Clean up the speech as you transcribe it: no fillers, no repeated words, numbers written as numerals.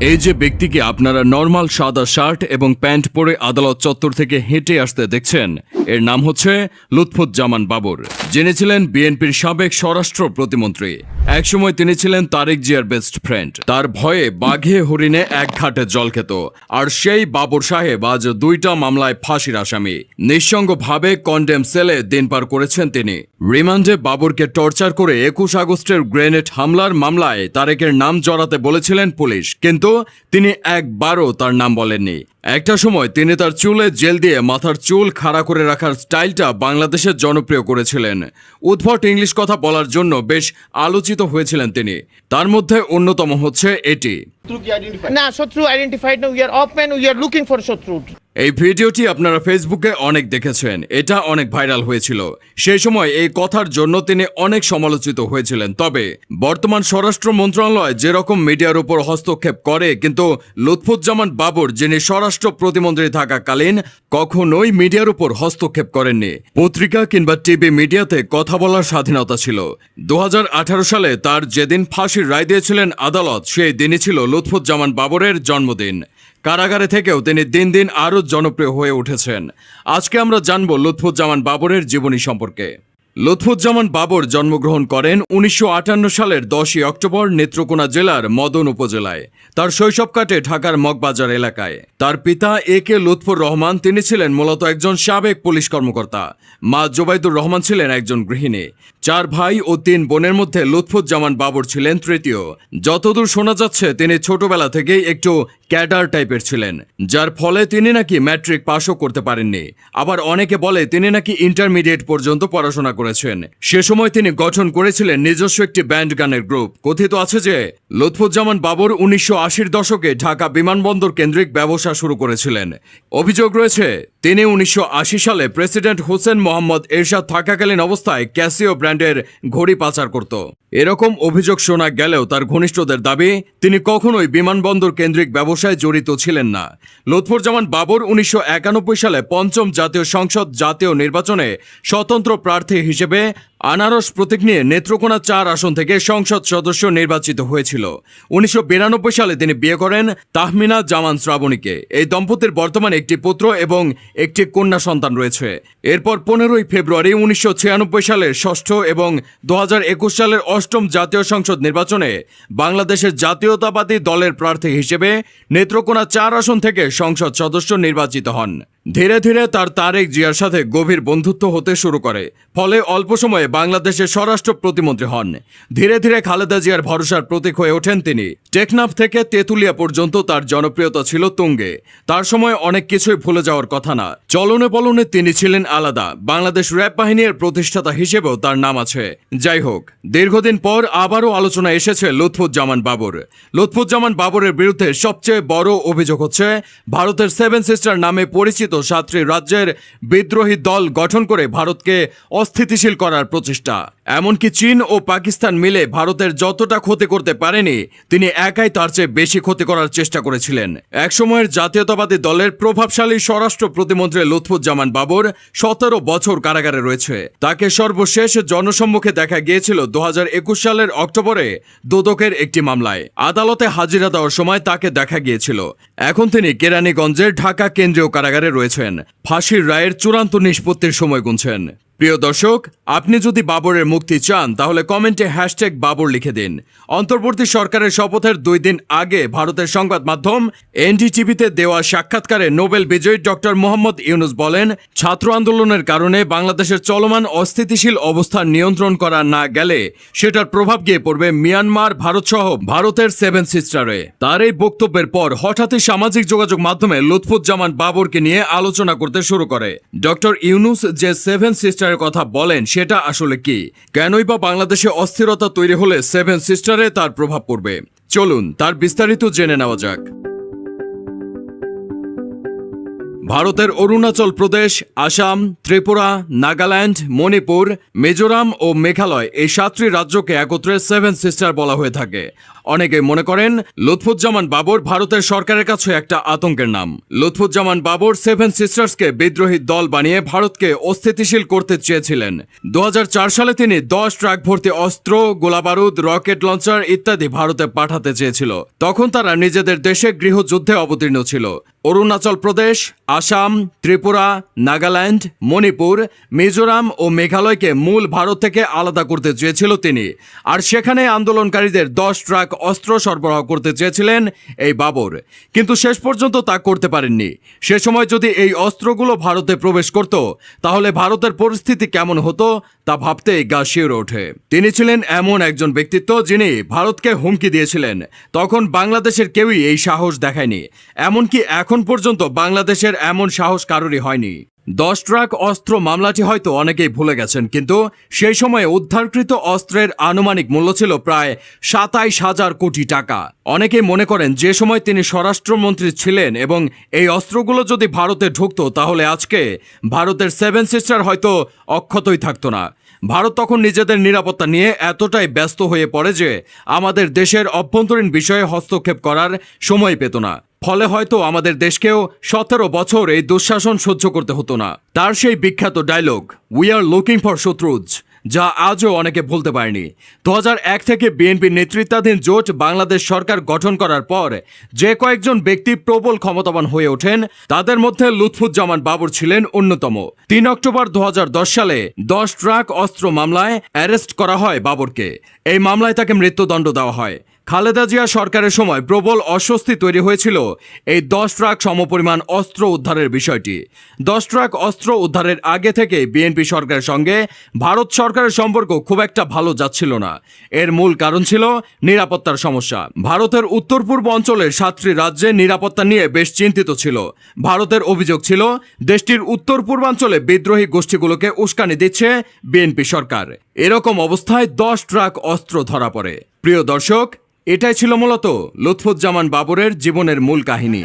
এই যে ব্যক্তিকে আপনারা নরমাল সাদা শার্ট এবং প্যান্ট পরে আদালত চত্বর থেকে হেঁটে আসতে দেখছেন, এর নাম হচ্ছে লুৎফুজ্জামান বাবর। যিনি ছিলেন বিএনপির সাবেক স্বরাষ্ট্র প্রতিমন্ত্রী। একসময় তিনি ছিলেন তারেক জিয়ার বেস্ট ফ্রেন্ড। তার ভয়ে বাঘে হরিণে এক ঘাটে জল খেত। আর সেই বাবর সাহেব আজ 2টা মামলায় ফাঁসির আসামি। নিঃসঙ্গভাবে কন্ডেম সেলে দিন পার করেছেন তিনি। রিমান্ডে বাবরকে টর্চার করে 21 আগস্টের গ্রেনেড হামলার মামলায় তারেকের নাম জড়াতে বলেছিলেন পুলিশ, কিন্তু তিনি একবারও তার নাম বলেননি। একটা সময় তিনি তার চুলে জেল দিয়ে মাথার চুল খাড়া করে রাখার স্টাইলটা বাংলাদেশে জনপ্রিয় করেছিলেন। উদ্ভট ইংলিশ কথা বলার জন্য বেশ আলোচিত হয়েছিলেন তিনি। তার মধ্যে অন্যতম হচ্ছে এটি। না, শত্রু আইডেন্টিফাইড না, we are open, we are looking for শত্রু। এই ভিডিওটি আপনারা ফেসবুকে অনেক দেখেছেন। এটা অনেক ভাইরাল হয়েছিল। সেই সময় এই কথার জন্য তিনি অনেক সমালোচিত হয়েছিলেন। তবে বর্তমান স্বরাষ্ট্র মন্ত্রণালয় যেরকম মিডিয়ার উপর হস্তক্ষেপ করে, কিন্তু লুৎফুজ্জামান বাবর, যিনি স্বরাষ্ট্র প্রতিমন্ত্রী থাকাকালীন কখনোই মিডিয়ার উপর হস্তক্ষেপ করেননি। পত্রিকা কিংবা টিভি মিডিয়াতে কথা বলার স্বাধীনতা ছিল। 2018 সালে তার যেদিন ফাঁসির রায় দিয়েছিলেন আদালত, সেই দিনই ছিল লুৎফুজ্জামান বাবরের জন্মদিন। কারাগারে থেকেও তিনি দিন দিন আরও জনপ্রিয় হয়ে উঠেছেন। আজকে আমরা জানব লুৎফুজ্জামান বাবরের জীবনী সম্পর্কে। লুৎফুজ্জামান বাবর জন্মগ্রহণ করেন 1958 সালের 10ই অক্টোবর নেত্রকোনা জেলার মদন উপজেলায়। তার শৈশব কাটে ঢাকার মগবাজার এলাকায়। তার পিতা একে লুৎফুর রহমান, তিনি ছিলেন মূলত একজন সাবেক পুলিশ কর্মকর্তা। মা জোবাইদুর রহমান ছিলেন একজন গৃহিণী। 4 ভাই ও 3 বোনের মধ্যে লুৎফুজ্জামান বাবর ছিলেন তৃতীয়। যতদূর শোনা যাচ্ছে তিনি ছোটবেলা থেকেই একটু ক্যাডার টাইপের ছিলেন, যার ফলে তিনি নাকি ম্যাট্রিক পাশও করতে পারেননি। আবার অনেকে বলে তিনি নাকি ইন্টারমিডিয়েট পর্যন্ত পড়াশোনা করেছেন। সে সময় তিনি গঠন করেছিলেন নিজস্ব একটি ব্যান্ড গানের গ্রুপ। কথিত আছে যে লুৎফুজ্জামান বাবর 1980-র দশকে ঢাকা বিমানবন্দর কেন্দ্রিক ব্যবসা শুরু করেছিলেন। অভিযোগ রয়েছে তিনি 1980 সালে প্রেসিডেন্ট হোসেন মোহাম্মদ এরশাদ থাকাকালীন অবস্থায় ক্যাসিও ব্র্যান্ডের ঘড়ি পাচার করত। এরকম অভিযোগ শোনা গেলেও তার ঘনিষ্ঠদের দাবি তিনি কখনোই বিমানবন্দর কেন্দ্রিক ব্যবসায় জড়িত ছিলেন না। লুৎফুজ্জামান বাবর 1991 সালে 5ম জাতীয় সংসদ জাতীয় নির্বাচনে স্বতন্ত্র প্রার্থী হিসেবে আনারস প্রতীক নিয়ে নেত্রকোনা 4 আসন থেকে সংসদ সদস্য নির্বাচিত হয়েছিল। 1992 সালে তিনি বিয়ে করেন তাহমিনা জামান শ্রাবণীকে। এই দম্পতির বর্তমানে একটি পুত্র এবং একটি কন্যা সন্তান রয়েছে। এরপর 15ই ফেব্রুয়ারি 1996 সালের 6ষ্ঠ এবং 2021 সালের 8ম জাতীয় সংসদ নির্বাচনে বাংলাদেশের জাতীয়তাবাদী দলের প্রার্থী হিসেবে নেত্রকোনা 4 আসন থেকে সংসদ সদস্য নির্বাচিত হন। ধীরে ধীরে তার তারেক জিয়ার সাথে গভীর বন্ধুত্ব হতে শুরু করে, ফলে অল্প সময়ে বাংলাদেশের স্বরাষ্ট্র প্রতিমন্ত্রী হন। ধীরে ধীরে খালেদা জিয়ার ভরসার প্রতীক হয়ে ওঠেন তিনি। টেকনাফ থেকে তেঁতুলিয়া পর্যন্ত তার জনপ্রিয়তা ছিল তুঙ্গে। তার সময় অনেক কিছুই ভুলে যাওয়ার কথা না। চলনে পলনে তিনি ছিলেন আলাদা। বাংলাদেশ র্যাব বাহিনীর প্রতিষ্ঠাতা হিসেবেও তার নাম আছে। যাই হোক, দীর্ঘদিন পর আবারও আলোচনা এসেছে লুৎফুজ্জামান বাবর। লুৎফুজ্জামান বাবরের বিরুদ্ধে সবচেয়ে বড় অভিযোগ হচ্ছে ভারতের 7 সিস্টার নামে পরিচিত 7টি রাজ্যের বিদ্রোহী দল গঠন করে ভারতকে অস্থিতিশীল করার প্রচেষ্টা। এমনকি চীন ও পাকিস্তান মিলে ভারতের যতটা ক্ষতি করতে পারেনি, তিনি একাই তার চেয়ে বেশি ক্ষতি করার চেষ্টা করেছিলেন। একসময়ের জাতীয়তাবাদী দলের প্রভাবশালী স্বরাষ্ট্র প্রতিমন্ত্রী লুৎফুজ্জামান বাবর 17 বছর কারাগারে রয়েছে। তাকে সর্বশেষ জনসম্মুখে দেখা গিয়েছিল 2021 সালের অক্টোবরে দোদকের একটি মামলায়। আদালতে হাজিরা দেওয়ার সময় তাকে দেখা গিয়েছিল। এখন তিনি কেরানীগঞ্জের ঢাকা কেন্দ্রীয় কারাগারে রয়েছেন। ফাঁসির রায়ের চূড়ান্ত নিষ্পত্তির সময় গুনছেন। প্রিয় দর্শক, আপনি যদি বাবরের মুক্তি চান তাহলে কমেন্টে #বাবর লিখে দিন। অন্তর্বর্তী সরকারের শপথের 2 দিন আগে ভারতের সংবাদ মাধ্যম এনডিটিভিতে দেওয়া সাক্ষাৎকারে নোবেল বিজয়ী ডক্টর মোহাম্মদ ইউনুস বলেন, ছাত্র আন্দোলনের কারণে বাংলাদেশের চলমান অস্থিতিশীল অবস্থা নিয়ন্ত্রণ করা না গেলে সেটার প্রভাব গিয়ে পড়বে মিয়ানমার, ভারত সহ ভারতের 7 সিস্টারে। তার এই বক্তব্যের পর হঠাৎই সামাজিক যোগাযোগ মাধ্যমে লুৎফুজ্জামান বাবরকে নিয়ে আলোচনা করতে শুরু করে। ডক্টর ইউনুস যে 7 সিস্টার কথা বলেন সেটা আসলে কি? কেনই বা বাংলাদেশে অস্থিরতা তৈরি হলে 7 সিস্টারে তার প্রভাব পড়বে? চলুন তার বিস্তারিত জেনে নেওয়া যাক। ভারতের অরুণাচল প্রদেশ, আসাম, ত্রিপুরা, নাগাল্যান্ড, মণিপুর, মিজোরাম ও মেঘালয়, এই 7টি রাজ্যকে একত্রে 7 সিস্টার বলা হয়ে থাকে। অনেকে মনে করেন লুৎফুজ্জামান বাবর ভারতের সরকারের কাছে একটা আতঙ্কের নাম। লুৎফুজ্জামান বাবর সেভেন সিস্টার্সকে বিদ্রোহী দল বানিয়ে ভারতকে অস্থিতিশীল করতে চেয়েছিলেন। 2004 সালে তিনি 10 ট্রাক ভর্তি অস্ত্র, গোলাবারুদ, রকেট লঞ্চার ইত্যাদি ভারতে পাঠাতে চেয়েছিল। তখন তারা নিজেদের দেশে গৃহযুদ্ধে অবতীর্ণ ছিল। অরুণাচল প্রদেশ, আসাম, ত্রিপুরা, নাগাল্যান্ড, মণিপুর, মিজোরাম ও মেঘালয়কে মূল ভারত থেকে আলাদা করতে চেয়েছিল তিনি। আর সেখানে আন্দোলনকারীদের 10 ট্রাক অস্ত্র সরবরাহ করতে চেয়েছিলেন এই বাবর, কিন্তু শেষ পর্যন্ত তা করতে পারেননি। সে সময় যদি এই অস্ত্রগুলো ভারতে প্রবেশ করত, তাহলে ভারতের পরিস্থিতি কেমন হতো তা ভাবতেই গা শিউরে ওঠে। তিনি ছিলেন এমন একজন ব্যক্তিত্ব যিনি ভারতকে হুমকি দিয়েছিলেন। তখন বাংলাদেশের কেউই এই সাহস দেখায়নি, এমনকি এখন পর্যন্ত বাংলাদেশের এমন সাহস কারোরই হয়নি। 10 ট্রাক অস্ত্র মামলাটি হয়তো অনেকেই ভুলে গেছেন, কিন্তু সেই সময়ে উদ্ধারকৃত অস্ত্রের আনুমানিক মূল্য ছিল প্রায় 27,000 কোটি টাকা। অনেকেই মনে করেন যে সময় তিনি স্বরাষ্ট্রমন্ত্রী ছিলেন এবং এই অস্ত্রগুলো যদি ভারতে ঢুকতো, তাহলে আজকে ভারতের সেভেন সিস্টার হয়তো অক্ষতই থাকতো না। ভারত তখন নিজেদের নিরাপত্তা নিয়ে এতটাই ব্যস্ত হয়ে পড়ে যে আমাদের দেশের অভ্যন্তরীণ বিষয়ে হস্তক্ষেপ করার সময় পেত না। ফলে হয়তো আমাদের দেশকেও 17 বছর এই দুঃশাসন সহ্য করতে হতো না। তার সেই বিখ্যাত dialogue, we are looking for শত্রুজ, যা আজও অনেকে ভুলতে পারেনি। 2001 থেকে বিএনপি নেতৃত্বাধীন জোট বাংলাদেশ সরকার গঠন করার পর যে কয়েকজন ব্যক্তি প্রবল ক্ষমতাবান হয়ে ওঠেন, তাদের মধ্যে লুৎফুজ্জামান বাবর ছিলেন অন্যতম। 3 অক্টোবর 2010 সালে 10 ট্রাক অস্ত্র মামলায় অ্যারেস্ট করা হয় বাবরকে। এই মামলায় তাকে মৃত্যুদণ্ড দেওয়া হয়। খালেদা জিয়া সরকারের সময় প্রবল অস্বস্তি তৈরি হয়েছিল এই 10 ট্রাক সমপরিমাণ অস্ত্র উদ্ধারের বিষয়টি। 10 ট্রাক অস্ত্র উদ্ধারের আগে থেকে বিএনপি সরকারের সঙ্গে ভারত সরকারের সম্পর্ক খুব একটা ভালো যাচ্ছিল না। এর মূল কারণ ছিল নিরাপত্তার সমস্যা। ভারতের উত্তর পূর্ব অঞ্চলের 7টি রাজ্যে নিরাপত্তা নিয়ে বেশ চিন্তিত ছিল। ভারতের অভিযোগ ছিল দেশটির উত্তর পূর্বাঞ্চলে বিদ্রোহী গোষ্ঠীগুলোকে উস্কানি দিচ্ছে বিএনপি সরকার। এরকম অবস্থায় 10 ট্রাক অস্ত্র ধরা পড়ে। প্রিয় দর্শক, এটাই ছিল মূলত লুৎফুজ্জামান বাবরের জীবনের মূল কাহিনী।